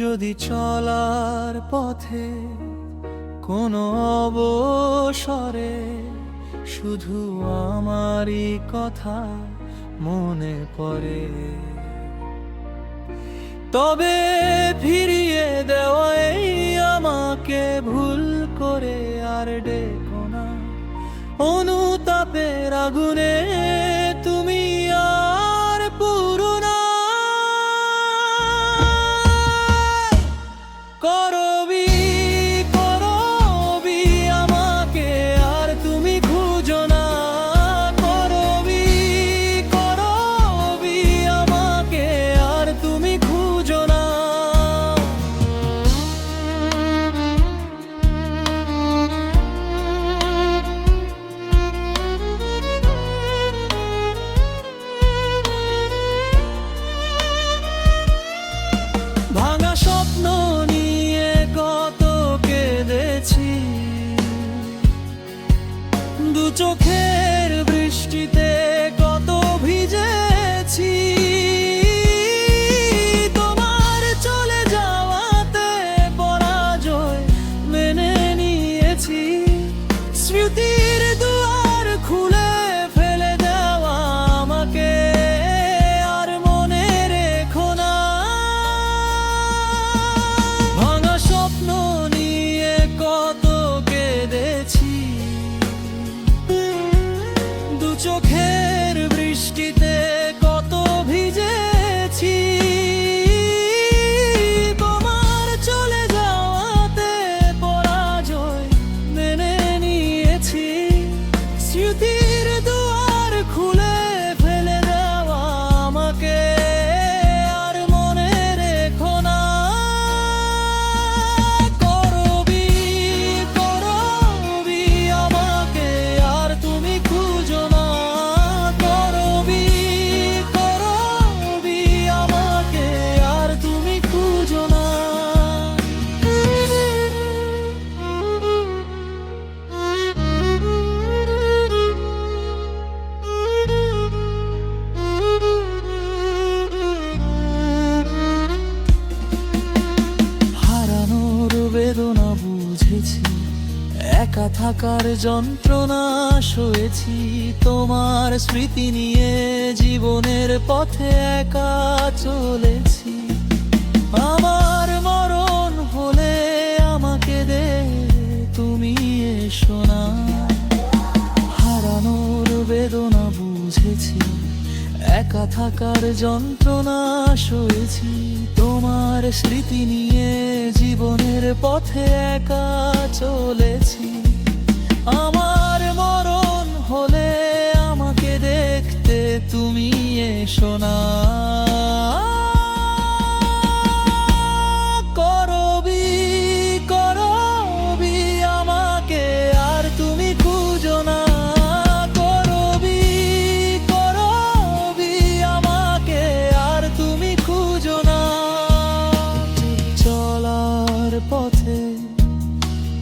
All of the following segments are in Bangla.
যদি চলার পথে কোনো অবসরে শুধু আমারই কথা মনে পড়ে, তবে ফিরিয়ে দেওয়াই আমাকে ভুল করে আর ডেকো না। অনুতাপের আগুনে তুমি আর পুরো না। করবি করবি আমাকে আর তুমি খুঁজো না। করবি করবি আমাকে আর তুমি খুঁজো না। ভাঙা স্বপ্ন নিয়ে কত কেঁদেছি, দু চোখের বৃষ্টিতে কত ভিজেছি। তোমার চলে যাওয়াতে পরাজয় মেনে নিয়েছি। স্মৃতির দুয়ার খুলে ফেলে দেওয়া আমাকে আর মনে রেখো না। ভাঙা স্বপ্ন নিয়ে কত কেঁদেছি, দু চোখের বৃষ্টিতে কত ভিজেছি। তোমার চলে যাওয়াতে পরাজয় মেনে নিয়েছি। স্মৃতির দুয়ার খুলে ফেলে দেওয়া আমাকে আর মনে রেখো না। করবি করবি আমাকে আর তুমি খুঁজো না। করবি করবি আমাকে আর তুমি খুঁজো না। হারানোর বেদনা বুঝেছি, একা থাকার যন্ত্রণা সয়েছি। তোমার স্মৃতি নিয়ে জীবনের পথে একা চলেছি। আমার মরণ হলে আমাকে দে তুমি এসো না। হারানোর বেদনা বুঝেছি, একা থাকার যন্ত্রণা সয়েছি। তোমার স্মৃতি নিয়ে জীবনের পথে একা চলেছি। আমার মরণ হলে আমাকে দেখতে তুমি এসো না। করবি করবি আমাকে আর তুমি খুঁজো না। করবি করবি আমাকে আর তুমি খুঁজো না। চলার পথে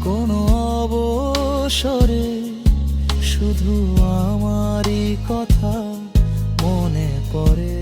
কোনো অবসরে শুধু আমারই কথা মনে পড়ে।